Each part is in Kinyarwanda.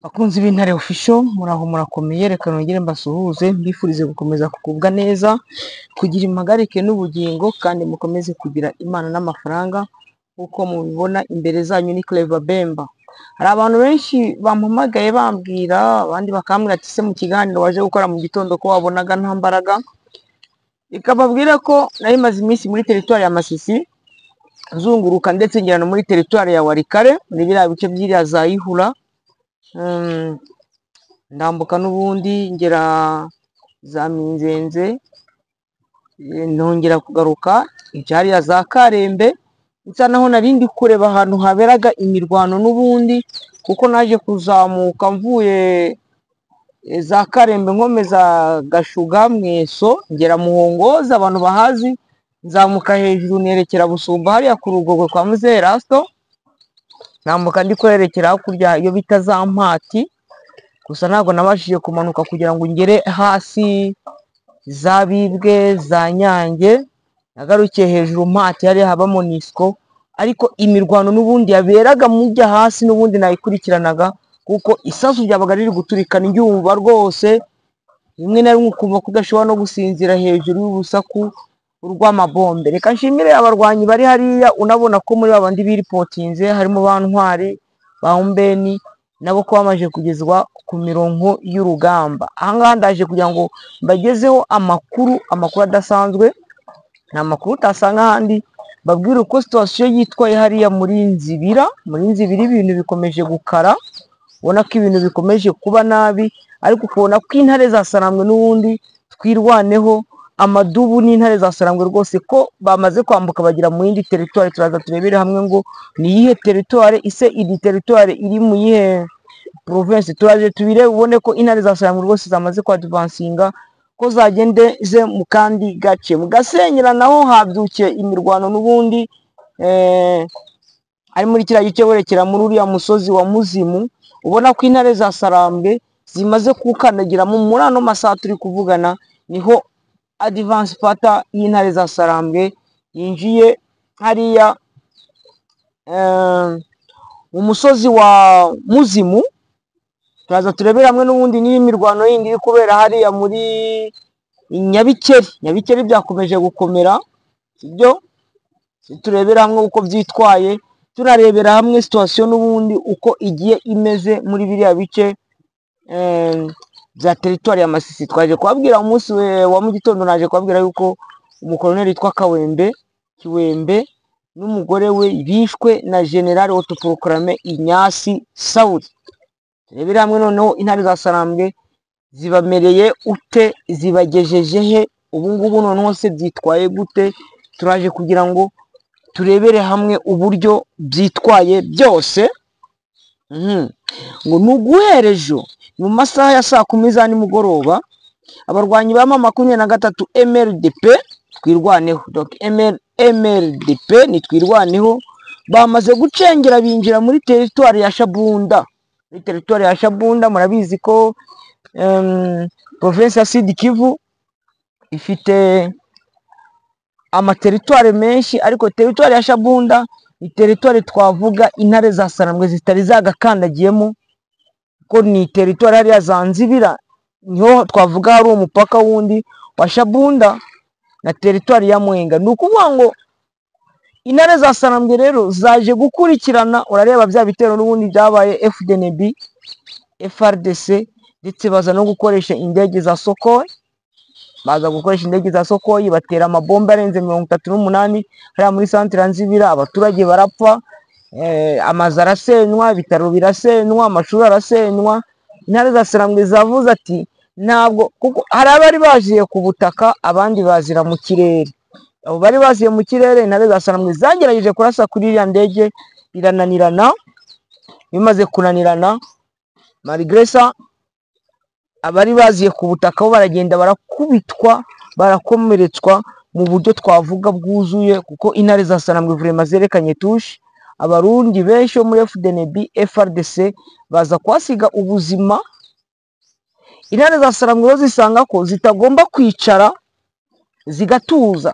Bakunzi b'Intare Official muraho murakomeye, reka nongere mbasuhuze mbifurize gukomeza kugubwa neza, kugira impagarike n'ubugingo, kandi mukomeze kugira Imana n'amafaranga. Uko mubibona imbere zanyu ni Clever Bemba. Hari abantu benshi bampamagaye bambwira, abandi bakambwira ati se mu kiganiro waje gukora mu gitondo ko wabonaga nta mbaraga. Ikababwira ko nari maze iminsi muri teritwari ya Masisi zunguruka, ndetse ngera no muri teritwari ya Warikare, muri biriya bice by'iriya za Ihura. Ndambuka n'ubundi ngera za Minzenze, nongera kugaruka icyariya za Karembe, nsa naho narindi kureba ahantu haberaga imirwano n'ubundi, kuko naje kuzamuka mvuye za Karembe nkomeza Gashuga Mweso ngera Muhongoza, abantu bahazi, nzamuka hejuru nerekera Busumba hariya ku Rugogwe kwa Muzehe Rasto, nambuka ndi kwerekera hakurya iyo bita za Mpati, gusa ntabwo nabashije kumanuka kugira ngo ngere hasi za Bibwe za Nyange, nagarukiye hejuru Mpati hariya haba Monisco. Ariko imirwano n'ubundi yaberaga mujya hasi n'ubundi nayikurikiranaga, kuko isasu ryabaga riri guturikana ibyumva rwose, rimwe na rimwe ukumva kudashobora no gusinzira hejuru y'urusaku rw'amabombe. Reka nshimire abarwanyi bari hariya, unabona ko muri babandi biripotinze harimo ba Ntwari ba Umbeni, nabo ko bamaze kugezwa ku mirongo y'urugamba. Ahangaha ndaje kugira ngo mbagezeho amakuru adasanzwe, nta makuru utasanga ahandi. Babwire uko situation yitwaye hariya muri Nzibira. Muri Nzibira ibintu bikomeje gukara, ubona ko ibintu bikomeje kuba nabi, ariko ukabona ko intare zasarambwe n'ubundi twirwaneho. Amadubu n'intare zasarambwe rwose ko bamaze kwambuka bagira mu yindi teritwari. Turaza turebere hamwe ngo ni iyihe teritwari, ise iri teritwari iri mu yihe province. Turaje tubire ubone ko intare zasarambwe rwose zamaze kwadvansinga, ko zagendeze mu kandi gace. Mu Gasenyera naho habyukiye imirwano n'ubundi, ari muri kiriya gice werekera muri uriya musozi wa Muzimu. Ubona ko intare zasarambwe zimaze kukandagiramo. Muri ano masaha turi kuvugana niho advance pata y'intare zasarambwe yinjiye hariya umusozi wa Muzimu. Turaza turebera hamwe n'ubundi niyo imirwano yindi iri kubera hariya muri Nyabikeri. Nyabikeri byakomeje gukomera, sibyo? Turebera hamwe uko byitwaye, turarebera hamwe situation n'ubundi uko igiye imeze muri biriya bice bya teritwari ya Masisi. Twaje kubabwira umunsi wa mu gitondo, naje kubabwira yuko umukoloneli witwa Kiwembe n'umugore we bishwe na General autoproclamé Inyasi Sauli. Turebera hamwe noneho intare zasarambwe zibamereye ute, zibagejeje he, ubu ngubu noneho se byitwaye gute. Turaje kugira ngo turebere hamwe uburyo byitwaye byose. Ngo nuguhera ejo mu masaha ya saa 10 za nimugoroba, abarwanyi ba M23 MLDP twirwaneho, donc MLDP ni twirwaneho, bamaze gucengera binjira muri teritwari ya Shabunda. Muri teritwari ya Shabunda murabizi ko province ya Sud Kivu ifite amateritwari menshi, ariko teritwari ya Shabunda ni teritwari twavuga intare zasarambwe zitari zagakandagiyemo, ko ni teritwari hariya za Nzibira, niho twavuga hari umupaka wundi wa Shabunda na teritwari ya Mwenga. Ni ukuvuga ngo intare zasarambwe rero zaje gukurikirana. Urareba bya bitero n'ubundi byabaye FDNB, FRDC, ndetse baza no gukoresha indege za Sokoi. Baza gukoresha indege za Sokoi batera amabombe arenze 38 hariya muri centre ya Nzibira. Abaturage barapfa, amazu arasenywa, ibitaro birasenywa, amashuri arasenywa. Intare zasarambwe zavuze ati ntabwo, kuko hari abari baziye ku butaka, abandi bazira mu kirere. Abo bari baziye mu kirere, intare zasarambwe zagerageje kurasa kuri iriya ndege birananirana. Bimaze kunanirana, Marigresa abari baziye ku butaka bo baragenda barakubitwa, barakomeretswa mu buryo twavuga bwuzuye, kuko intare zasarambwe vraiment zerekanye tushe. Abarundi benshi bo muri FDNB, FRDC baza kwasiga ubuzima. Intare zasarambwe zisanga ko zitagomba kwicara zigatuza,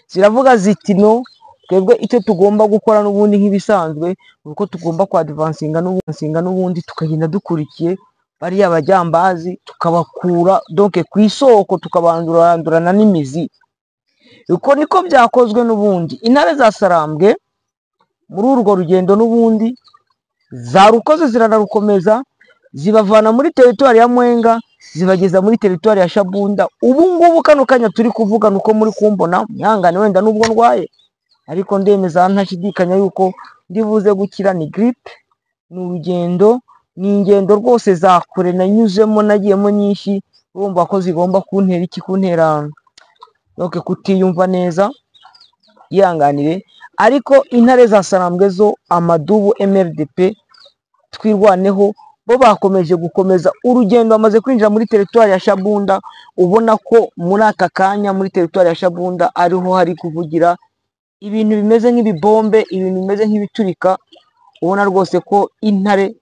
ziravuga ziti no, twebwe icyo tugomba gukora n'ubundi nk'ibisanzwe nuko tugomba kwadvansinga n'ubundi tukagenda dukurikiye bariya bajyambazi tukabakura donc ku isoko tukabandurana n'imizi. Uko niko byakozwe n'ubundi. Intare za Sarambwe muri urwo rugendo n'ubundi zarukoze ziranarukomeza, zibavana muri teritwari ya Mwenga zibageza muri teritwari ya Shabunda. Ubu ngubu kano kanya turi kuvuga nuko muri kumbona, mwihangane wenda nubwo ndwaye, ariko ndemeza ntashidikanya yuko ndibuze gukira. Ni grippe, ni urugendo, ni ingendo rwose za kure nanyuzemo, nagiyemo nyinshi, urumva ko zigomba kuntera iki, kuntera donc kutiyumva neza, yihanganire. Ariko intare za Sarambwe zo Amadubu MRDP twirwaneho bo bakomeje gukomeza urugendo, bamaze kwinjira muri teritwari ya Shabunda. Ubona ko muri aka kanya muri teritwari ya Shabunda ariho hari kuvugira ibintu bimeze nk'ibibombe, ibintu bimeze nk'ibiturika. Ubona rwose ko intare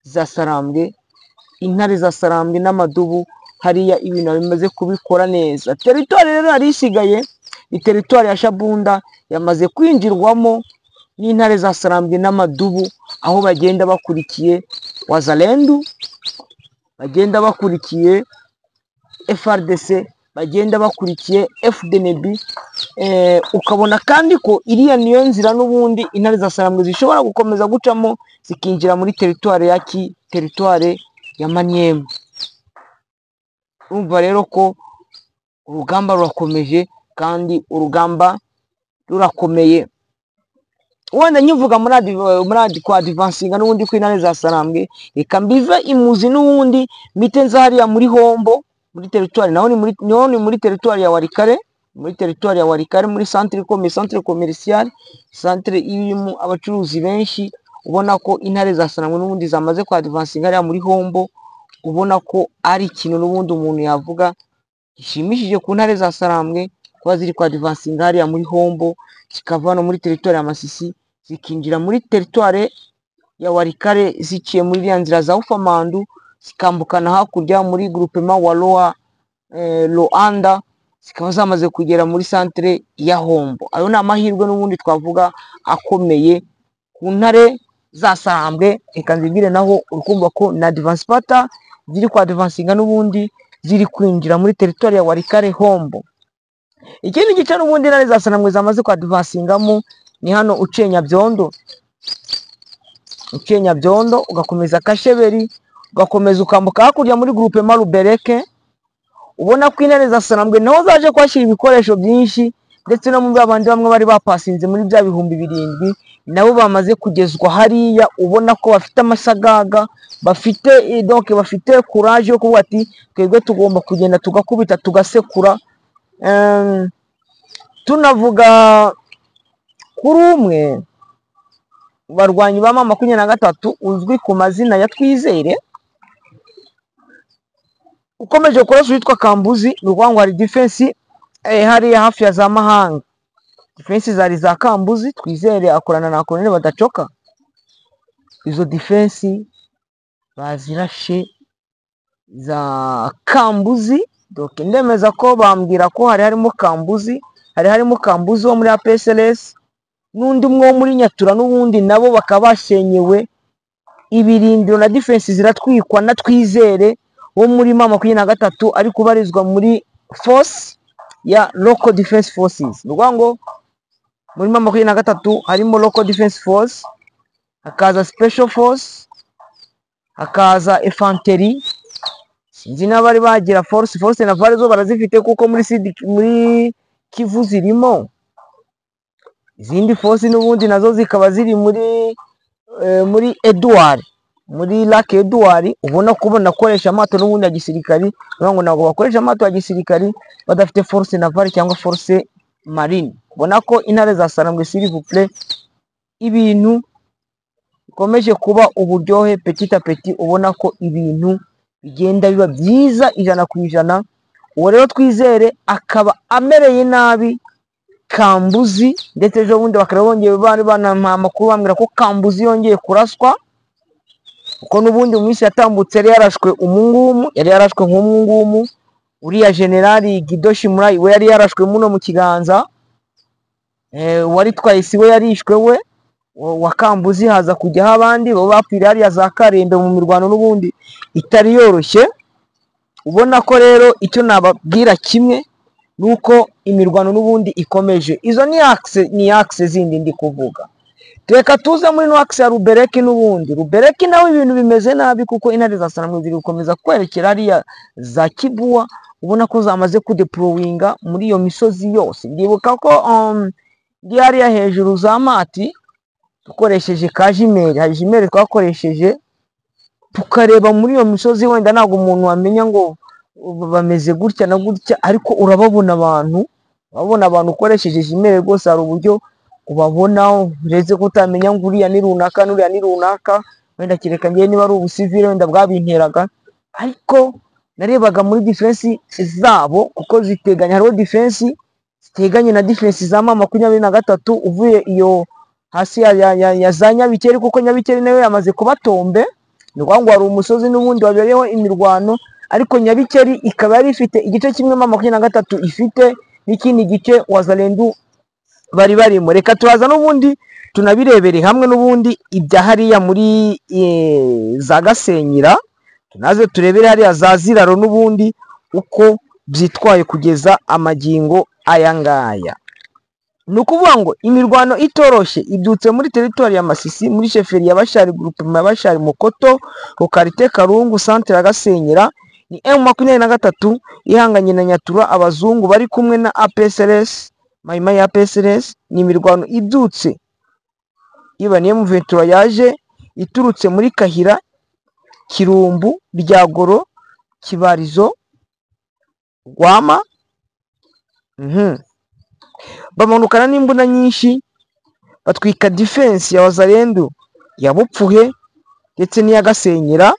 za Sarambwe n'Amadubu hariya ibintu bimaze kubikora neza. Teritwari rero yari isigaye ni teritwari ya Shabunda, yamaze kwinjirwamo n'intare za Sarambwe n'Amadubu, aho bagenda bakurikiye Wazalendu, bagenda bakurikiye FRDC, bagenda bakurikiye FDNB. Ukabona kandi ko iriya niyo nzira n'ubundi intare za Sarambwe zishobora gukomeza gucamo zikinjira muri teritwari ya Maniema. Urumva rero ko urugamba rurakomeje kandi urugamba rurakomeye. Wenda nyivuga muri kwadvansinga n'ubundi kw'intare za Sarambwe, reka mbive imuzi n'ubundi mite nza hariya muri Hombo, muri teritwari naho ni muri teritwari ya Warikare, muri centre commercial, centre irimo abacuruzi benshi. Ubona ko intare za Sarambwe n'ubundi zamaze kwadvansinga hariya muri Hombo. Ubona ko ari ikintu n'ubundi umuntu yavuga gishimishije ku ntare za Sarambwe kuba ziri kwadvansinga hariya muri Hombo, zikava no muri teritwari ya Masisi zikinjira muri teritwari ya Warikare ziciye muri iriya nzira za Ufamandu, zikambukana hakurya muri groupement wa Loanda, zikaba zamaze kugera muri centre ya Hombo. Ayo ni amahirwe n'ubundi twavuga akomeye ku ntare za Sarambwe. Reka nzibwire naho urukumva ko na advance pata ziri kwadvansinga n'ubundi ziri kwinjira muri teritwari ya Warikare Hombo. Ikindi gice n'ubundi intare za Sarambwe zamaze kwadvansingamo ni hano Ucenya Byondo, ugakomeza Kasheberi, ugakomeza ukambuka hakurya muri groupement Rubereke. Ubona ko intare za Sarambwe naho zaje kwashira ibikoresho byinshi, ndetse no mu babandi bamwe bari bapasinze muri bya 7,000 nabo bamaze kugezwa hariya. Ubona ko bafite amasagaga, bafite courage yo kuvuga ati twebwe tugomba kugenda tugakubita tugasekura. Tunavuga kuri umwe barwanyi ba M23 uzwi ku mazina ya Twizere, ukomeje kurasa witwa Kambuzi. Rwangwa hari defense hariya hafi ya za Mahanga, defense zari za Kambuzi. Twizere akorana na Colonel Badacoka, izo defense bazirashe za Kambuzi. Donc ndemeza ko bambwira ko hari harimo Kambuzi wo muri APSLS n'undi mwo muri Nyatura n'ubundi nabo bakabashenyewe ibirindiro na defense ziratwikwa na Twizere wo muri M23 ari kubarizwa muri force ya local defense forces. Rwango muri M23 harimo local defense force, hakaza special force, hakaza infantry. Sinzi n'abari bagira force navale zo barazifite kuko muri Kivu zirimo. Izindi force n'ubundi nazo zikaba ziri muri Edouard, muri Lac Edouard. Ubona ko nakoresha amato n'ubundi ya gisirikari, ngo nago bakoresha amato ya gisirikari badafite force navale cyangwa force marine. Ubona ko intare za Sarambwe s'il vous plaît ibintu bikomeje kuba uburyohe petit à petit. Ubona ko ibintu bigenda biba byiza 100%. Uwo rero Twizere akaba amereye nabi Kambuzi, ndetse ejo bundi bakarabongeye bari banampa amakuru bambwira ko Kambuzi yongeye kuraswa, uko n'ubundi mu minsi yatambutse yari yarashwe nk'umungumu. Uriya generali Gidoshi Murayi we yari yarashwe muno mu kiganza. uwari Twahisi we yarishwe we, wa Kambuzi haza kujyaho abandi bo bapfiriye hariya za Karembe mu mirwano n'ubundi itari yoroshye. Ubona ko rero icyo nababwira kimwe nuko imirwano n'ubundi ikomeje. Izo ni axe zindi ndi kuvuga. Reka tuze muri axe ya Rubereki n'ubundi. Rubereki nawe ibintu bimeze nabi kuko intare za Saramwe ziri gukomeza kwerekera hariya za Kibuwa. Ubona ko zamaze kudeployinga muri iyo misozi yose. Ndibuka ko ndi hariya hejuru za Mati dukoresheje Kajimeri. Hajimeri twakoresheje tukareba muri iyo misozi, wenda ntabwo umuntu wamenya ngo bameze gutya na gutya, ariko urababona abantu ukoresheje Jimeri rwose hari uburyo ubabona uretse kutamenya ngo uriya ni runaka n'uriya ni runaka, wenda kereka ngiye niba ari ubusivile wenda bwabinteraga, ariko narebaga muri defense zabo kuko ziteganya, hariho defense ziteganye na defense za M23 uvuye iyo hasi ya za Nyabikeri, kuko Nyabikeri nawe yamaze kubatombe. Ni ukuvuga ngo hari umusozi n'ubundi wabereyeho imirwano, ariko Nyabikeri ikaba yari ifite igice kimwe M23 ifite n'ikindi gice Wazalendo bari barimo. Reka turaza n'ubundi tunabirebere hamwe n'ubundi ibya hariya muri za Gasenyira, tunaze turebere hariya za Ziraro n'ubundi uko byitwaye kugeza amagingo aya ngaya. Ni ukuvuga ngo imirwano itoroshye ibyutse muri teritori ya Masisi, muri sheferi ya Bashari, groupement ya Bashari Mukoto, lokalite Karungu, centre ya Gasenyira. Ni M23 ihanganye na Nyatura, abazungu bari kumwe na APSRS, Maimai ya APSRS. Ni imirwano ibyutse iba ni M23 yaje iturutse muri Kahira, Kirumbu, Ryagoro, Kibarizo, Rwama. Bamanukana n'imbunda nyinshi batwika defense ya Wazalendo ya Bupfuhe ndetse n'iya Gasenyira.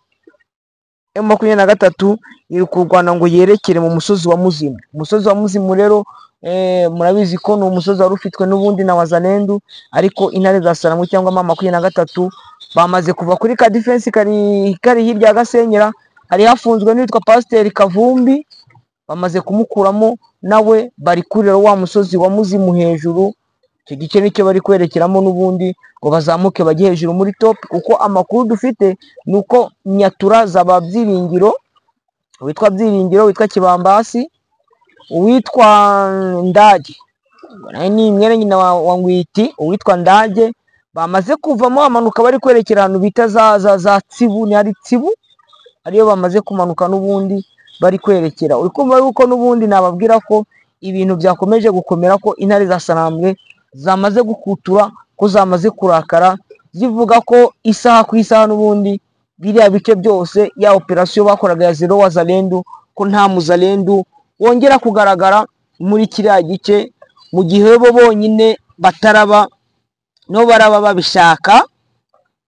M23 iri kurwana ngo yerekere mu musozi wa Muzimu. Umusozi wa Muzimu rero murabizi ko ni umusozi wari ufitwe n'ubundi na Wazalendo, ariko intare za Saramwe cyangwa M23 bamaze kuva kuri ka defense kari hirya ya Gasenyira. Hari hafunzwe n'witwa Pasiteri Kavumbi, bamaze kumukuramo nawe bari kurira wa musozi wa Muzimu hejuru. Icyo gice nicyo bari kwerekeramo n'ubundi ngo bazamuke bajye hejuru muri top, kuko amakuru dufite nuko Nyatura zaba Byiringiro, witwa Byiringiro, witwa Kibambasi, uwitwa Ndage ni mwene nyina wa Ngwiti, uwitwa Ndage, bamaze kuvamo amanuka bari kwerekera ahantu bita za Tsibu. Ni ari Tsibu ariyo bamaze kumanuka n'ubundi bari kwerekera. Uri kumva yuko n'ubundi nababwira ko ibintu byakomeje gukomera, ko intare za Saramwe zamaze gukutura, ko zamaze kurakara, zivuga ko isaha ku isaha n'ubundi biriya bice byose ya operation bakoraga ya Zero Wazalendo, ko nta Muzalendo wongera kugaragara muri kiriya gice, mu gihe bo bonyine bataraba no baraba babishaka.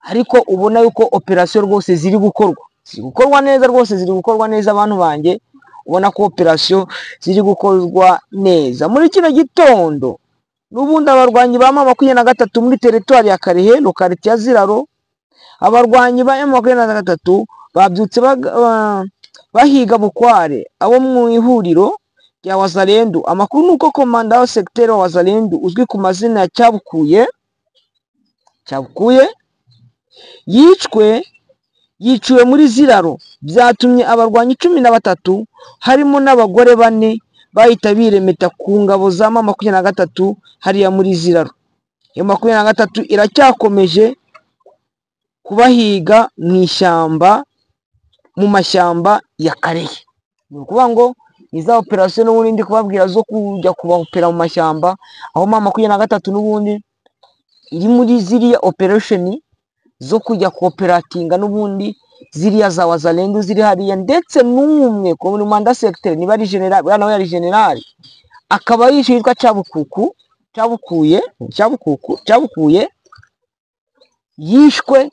Ariko ubona yuko operation rwose ziri gukorwa neza, rwose ziri gukorwa neza abantu banjye. Ubona ko operation ziri gukorwa neza muri kino gitondo. N'ubundi abarwanyi ba M23 muri teritori ya Karehe, lokalite ya Ziraro, abarwanyi ba M23 babyutse bahiga bukware abo mu ihuriro rya Wazalendo. Amakuru nuko komanda wa secteur wa Wazalendo uzwi ku mazina ya Cyabukuye yiciwe muri Ziraro. Byatumye abarwanyi 13 harimo n'abagore 4 bahita biremeta ku ngabo za M23 hariya muri Ziraro. Iyo M23 iracyakomeje kubahiga mu mashyamba ya Karehe. Ni ukuvuga ngo iza operation n'ubundi ndi kubabwira zo kujya kubahopera mu mashyamba, aho M23 n'ubundi iri muri ziriya operation zo kujya cooperatinga n'ubundi ziriya za Wazalendo ziri hariya, ndetse n'umwe ko muri manda secteur niba ari general, bwana we ari general, akaba yitwa Cyabukuye yishwe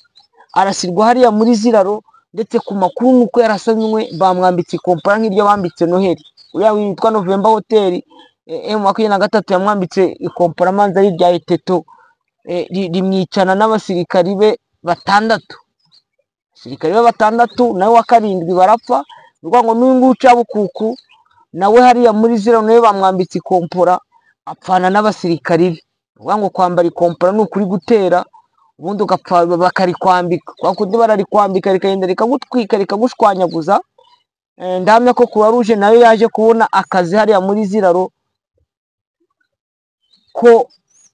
arasirwa hariya muri Ziraro. Ndetse ku makuru nuko yarasanywe bamwambitse ikompara nk'iryo bambitse Noheli, uriya witwa November Hotel. M23 yamwambitse ikompara manza y'irya Eteto, rimwicana n'abasirikari be 6. Sirikari be 6 nawe wa 7 barapfa. Urwa ngo n'ungu Cyabukuku nawe hariya muri Ziraro nawe bamwambitse ikompora apfana n'abasirikari be. uvuga ngo kwambara ikompara ni ukuri gutera, ubundi ugapfa bakarikwambika, kwa kundi bararikwambika rikagenda rikagutwika rikagushwanyaguza. Ndahamya ko Croix Rouge nayo yaje kubona akazi hariya muri Ziraro ko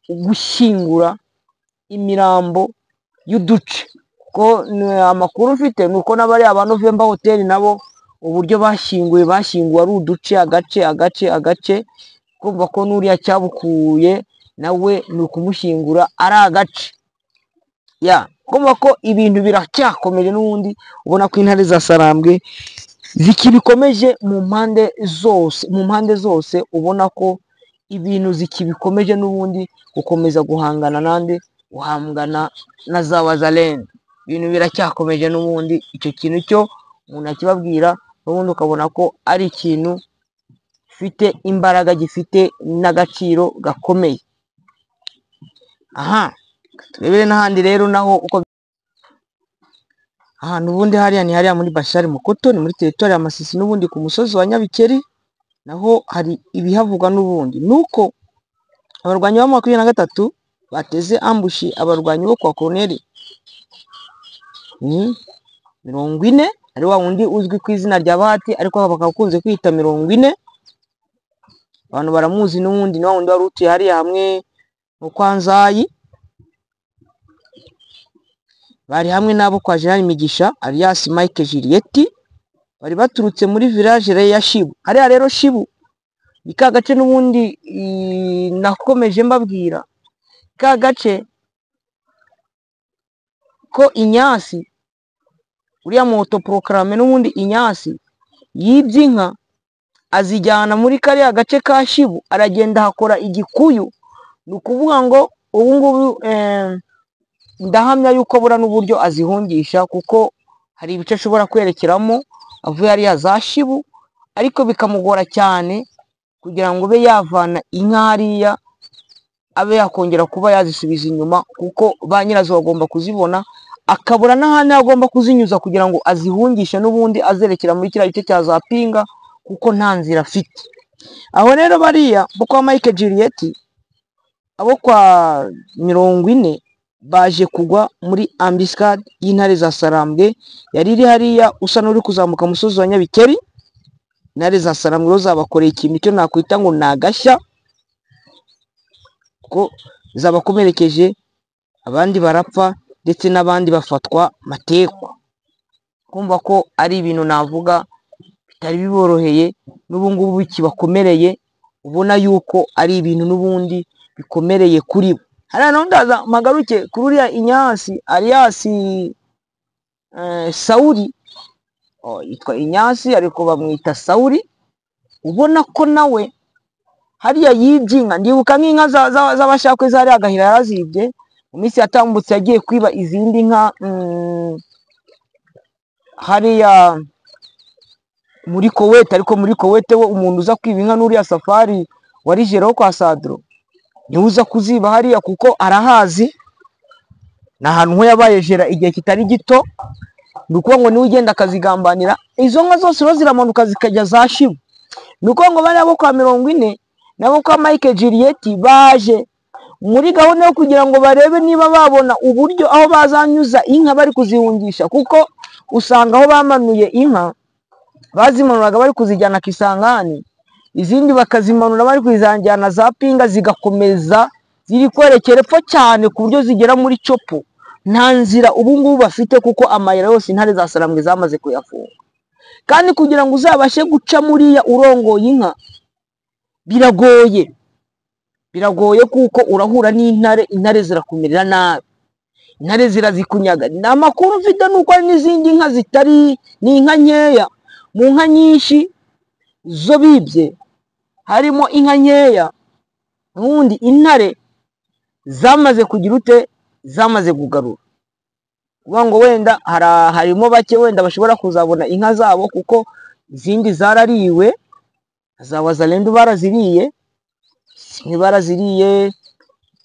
gushyingura imirambo y'uduce, ko amakuru ufite ni uko n'abari aba November Hotel nabo uburyo bashyinguye ari uduce, agace, kumva ko n'uriya cyabukuye nawe ni ukumushyingura ari agace. Kumva ko ibintu biracyakomeje n'ubundi, ubona ko intare za Sarambwe zikibikomeje mu mpande zose, ubona ko ibintu zikibikomeje n'ubundi gukomeza guhangana guhangana na za Wazalendo. Ibintu biracyakomeje n'ubundi, icyo kintu cyo umuntu akibabwira n'ubundi ukabona ko ari ikintu gifite imbaraga, gifite n'agaciro gakomeye. Turebere n'ahandi rero naho uko ahantu ubundi hariya ni hariya muri Bashari Mukoto, ni muri teritwari ya Masisi n'ubundi ku musozi wa Nyabikeri, naho hari ibihavugwa n'ubundi nuko abarwanyi ba 23 bateze ambushi abarwanyi bo kwa Colonel 40, ari wa wundi uzwi ku izina rya Bahati, ariko bakakunze kwita 40. Abantu baramuzi n'ubundi, ni wa wundi wari utuye hariya hamwe mu Kwanzayi, bari hamwe nabo kwa General Migisha alias Mike Juliet, bari baturutse muri village ya Shibu. Hariya rero Shibu ni ka gace n'ubundi nakomeje mbabwira, ka gace ko Inyasi uriya moto proclame n'ubundi Inyasi yibye inka azijyana muri kariya gace ka Shibu, aragenda hakora igikuyu. Ni ukuvuga ngo ubu ngubu ndahamya yuko bura n'uburyo azihungisha, kuko hari ibice ashobora kwerekeramo avuye hariya za Shibu, ariko bikamugora cyane kugira ngo be yavana inka hariya abe yakongera kuba yazisubiza inyuma, kuko ba nyirazo bagomba kuzibona, akabura n'ahandi agomba kuzinyuza kugira ngo azihungishe n'ubundi azerekera muri kiriya gice cya za Pinga, kuko nta nzira afite. Aho rero bariya bo kwa Mike Juliet, abo kwa 40 baje kugwa muri ambuscade y'intare za Sarambwe yari iri hariya, usa n'uri kuzamuka musozi wa Nyabikeri. Intare za Sarambwe zabakoreye ikintu cyo nakwita ngo nagashya, ko zabakomerekeje, abandi barapfa ndetse n'abandi bafatwa matekwa. Kumva ko ari ibintu navuga bitari biboroheye, n'ubu ngubu bikibakomereye, ubona yuko ari ibintu n'ubundi bikomereye kuri bo. Hariya naho ndaza magaruke kuri uriya Inyasi alias Sauli, yitwa Inyasi ariko bamwita Sauli, ubona ko nawe hariya yibye inka. Ndibuka nk'inka z'abashakwe zari agahira yarazibye mu minsi yatambutse, yagiye kwiba izindi nka hariya muri Kowete, ariko muri Kowete we umuntu uza kwiba inka n'uriya Safari wari jero kwa Sadro niwe uza kuziba hariya, kuko arahazi, ni ahantu ho yabaye jera igihe kitari gito. Ni ukuvuga ngo niwe ugenda akazigambanira izo nka zose, rero ziramanuka zikajya za Shibu. Ni ukuvuga ngo bari abo kwa 40 nabo kwa Mike Juliet baje muri gahunda yo kugira ngo barebe niba babona uburyo aho bazanyuza inka bari kuzihungisha, kuko usanga aho bamanuye inka bazimanuraga bari kuzijyana Kisangani, izindi bakazimanura bari kuzanjyana za Pinga, zigakomeza ziri kwerekera epfo cyane ku buryo zigera muri Copo. Nta nzira ubu ngubu bafite, kuko amayira yose intare za Sarambwe zamaze kuyafunga. Kandi kugira ngo uzabashe guca muriya urongoye inka biragoye, kuko urahura n'intare, intare zirakumerera nabi, intare zirazikunyaga. Amakuru mfite nuko hari n'izindi nka zitari, ni inka nkeya mu nka nyinshi zo bibye, harimo inka nkeya ubundi intare zamaze kugira ute, zamaze kugarura. Kuvuga ngo wenda harimo bake wenda bashobora kuzabona inka zabo, kuko izindi zarariwe, za Wazalendo baraziriye,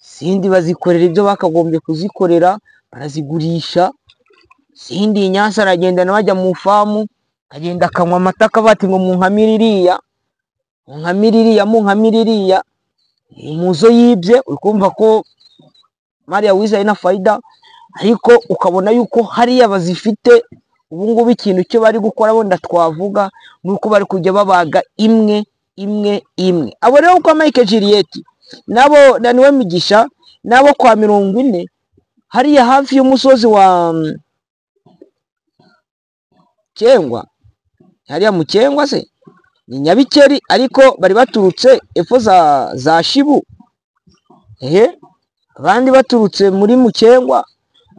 izindi bazikorera ibyo bakagombye kuzikorera, barazigurisha. Izindi Inyasi aragenda nawe ajya mu famu, agenda akanywa amata, akabati ngo munkamira iriya. muzo yibye ukumva ko Maria Wiza ina faida, ariko ukabona yuko hariya bazifite. Ubu ngubu ikintu cyo bari gukora bo ndatwavuga nuko bari kujya babaga imwe. Abo rero kwa Mike Juliet nabo Daniwe Migisha nabo kwa 40 hariya hafi y'umusozi wa Cyengwa, hariya mu Cyengwa se ni Nyabikeri, ariko bari baturutse epfo za Shibu, abandi baturutse muri mu Cyengwa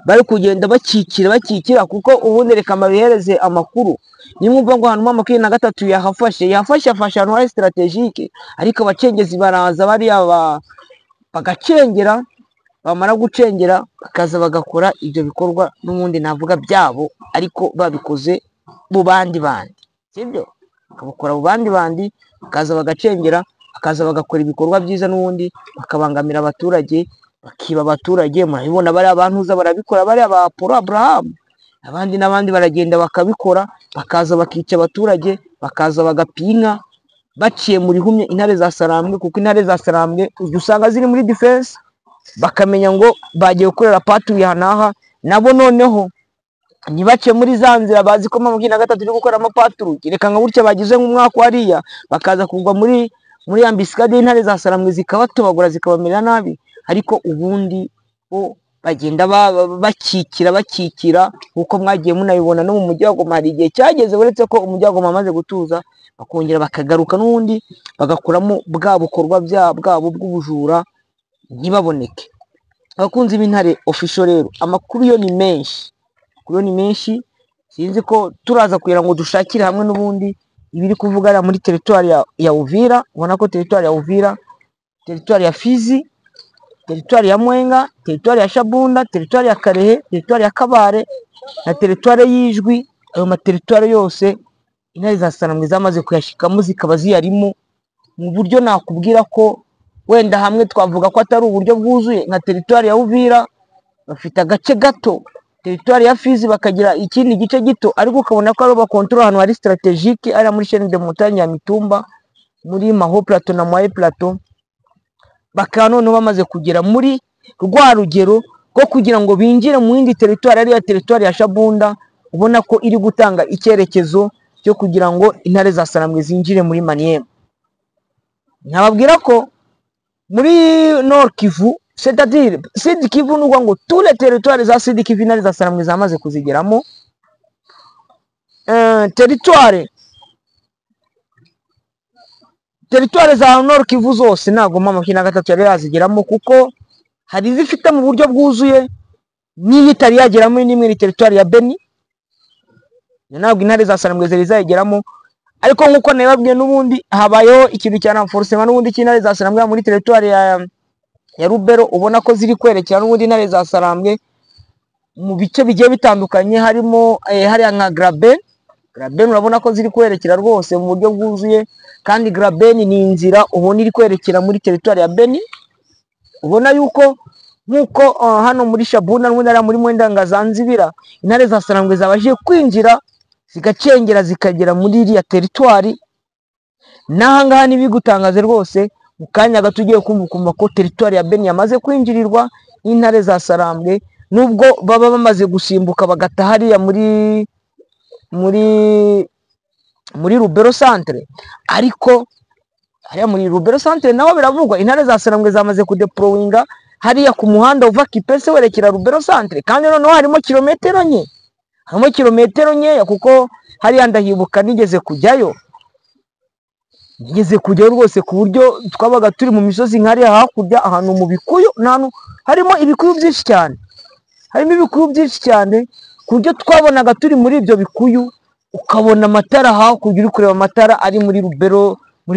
bari kugenda bakikira, kuko ubundi reka mabihereze amakuru. Nimwumva ngo hano mama 23 yafashe ahantu hari strategique, ariko abacengezi baraza bariya bagacengera, bamara gucengera bakaza bagakora ibyo bikorwa n'ubundi navuga byabo, ariko babikoze mu bandi sibyo, bakabukora mu bandi bakaza bagacengera, bakaza bagakora ibikorwa byiza n'ubundi bakabangamira abaturage, bakiba abaturage. Murabibona bari abantuza barabikora, bari aba Paul Abraham n'abandi baragenda bakabikora, bakaza bakica abaturage, bakaza bagapinka baciye muri humye intare za Sarambwe, kuko intare za Sarambwe usanga ziri muri defense, bakamenya ngo bagiye gukorera patrouille hanaha, nabo noneho ntibace muri za nzira bazi ko mama 23 iri gukora amapatrouille, reka nka burya bagize nk'umwaka hariya bakaza kugwa muri ambiscade y'intare za Sarambwe zikabatobagura zikabamera nabi, ariko ubundi bo bagenda bakikira uko mwagiye munabibona no mu mujyi wa Goma. Hari igihe cyageze uretse ko umujyi wa Goma amaze gutuza, bakongera bakagaruka n'ubundi bagakuramo bwa bukorwa bwabo bw'ubujura ntibaboneke. Abakunzi b'intare official rero amakuru yo ni menshi, sinzi ko turaza kugira ngo dushakire hamwe n'ubundi ibiri kuvuga muri territoire ya Uvira. Ubona ko territoire ya Uvira, territoire ya Fizi, territoire ya Mwenga, territoire ya Shabunda, territoire ya Karehe, territoire ya Kabare na territoire y'Ijwi, ayo ma territoire yose intare za Sarambwe zamaze kuyashikamo, zikaba ziyarimo mu buryo nakubwira ko wenda hamwe twavuga ko atari uburyo bwuzuye. Nka territoire ya Uvira bafite agace gato, territoire ya Fizi bakagira ikindi gice gito, ariko ukabona ko ari bakontrola ahantu hari strategique, ari muri chaîne de montagne ya Mitumba, muri Maho Plateau na Mwaye Plateau, bakaba noneho bamaze kugera muri rwa rugero rwo kugira ngo binjire mu yindi territoire, ari ya territoire ya Shabunda. Ubona ko iri gutanga icyerekezo cyo kugira ngo intare za Sarambwe zinjire muri Maniema. Nkababwira ko muri Nord Kivu, c'est-à-dire Sud Kivu, n'ubwo ngo tous les territoires za Sud Kivu intare za Sarambwe zamaze kuzigeramo. Territoire za Nord Kivu zose ntago mama 23 yari yazigeramo, kuko hari izifite mu buryo bwuzuye n'itari yageramo. N'imwe ni territoire ya Beni, ntabwo intare za Sarambwe zari zayigeramo, ariko nkuko nababwiye n'ubundi habayeho ikintu cya renforcement n'ubundi cy'intare za Sarambwe muri territoire ya Rubero. Ubona ko ziri kwerekera n'ubundi intare za Sarambwe mu bice bigiye bitandukanye, harimo hariya nka Graben. Urabona ko ziri kwerekera rwose mu buryo bwuzuye, kandi Graben ni inzira ubona iri kwerekera muri territoire ya Beni. Ubona yuko nkuko hano muri Shabunda n'ubundi muri Mwenda Zanzibira intare za Sarambwe zabaje kwinjira zigacengera zikagera muri iriya territoire. Nahangaha nibigutangaze rwose, mu kanya gato ugiye kumva ko territoire ya Beni yamaze kwinjirirwa n'intare za Sarambwe, nubwo baba bamaze gusimbuka bagata hariya muri Rubero centre, ariko hariya muri Rubero centre naho biravugwa intare za Sarambwe zamaze kudeployinga hariya ku muhanda uva Kipese werekera Rubero centre, kandi noneho harimo kilometero nke, kuko hariya ndahibuka nigeze kujyayo rwose, ku buryo twabaga turi mu misozi nkariya hakurya ahantu mu bikuyu, harimo ibikuyu byinshi cyane, ku buryo twabonaga turi muri ibyo bikuyu ukabona amatara hakurya, uri kureba amatara ari muri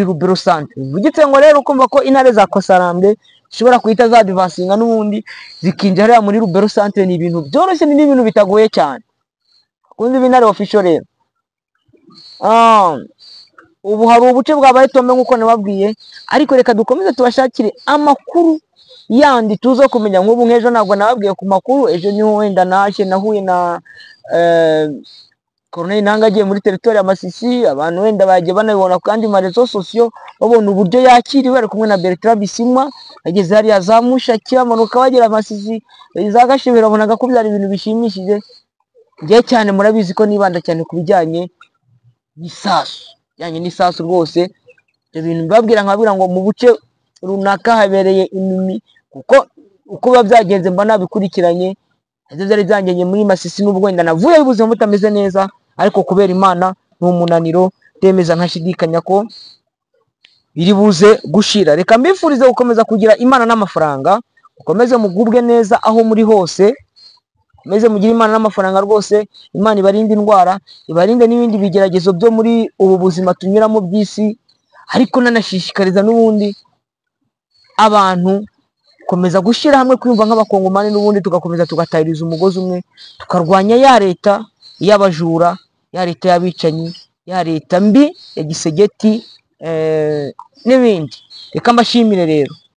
Rubero centre. Bivugitse ngo rero ukumva ko intare za Sarambwe zishobora kuhita za divasinga n'ubundi zikinjira hariya muri Rubero centre. Ni ibintu byoroshye, ni ibintu bitagoye cyane. Kundi b'intare official rero ubu hari ubuce bwabaye tombe nkuko nababwiye, ariko reka dukomeze tubashakire amakuru yandi tuzo kumenya. Nk'ubu nk'ejo ntabwo nababwiye ku makuru, ejo niho wenda nahuye na Corneille Nangaa agiye muri territoire ya Masisi, abantu wenda bagiye banabibona kandi marezo sosiyo babona uburyo yakiriwe ari kumwe na Bertrand Bisimwa, ageze hariya za Mushaki bamanuka bagera Masisi, za Gashebera, babonaga ko byari ibintu bishimishije. Ngiye cyane murabizi ko nibanda cyane ku bijyanye n'isasu rwose. Ibyo bintu mbabwira nkabwira ngo mu buce runaka habereye imimi, kuko uko biba byagenze mba nabikurikiranye. Ibyo byari byangenye muri Masisi, n'ubwo wenda navuye ubuzima butameze neza, ariko kubera Imana n'umunaniro ndemeza nkashidikanya ko biri buze gushira. Reka mbifurize gukomeza kugira Imana n'amafaranga, mukomeze mugubwe neza aho muri hose, meze mugira Imana n'amafaranga rwose. Imana ibarinde indwara, ibarinde n'ibindi bigeragezo byo muri ubu buzima tunyuramo by'isi, ariko nanashishikariza n'ubundi abantu komeza gushyira hamwe, kwiyumva nk'abakongomani, n'ubundi tugakomeza tugatahiriza umugozi umwe, tukarwanya ya leta y'abajura, ya leta y'abicanyi, ya leta mbi ya gisegeti n'ibindi. Reka mbashimire rero.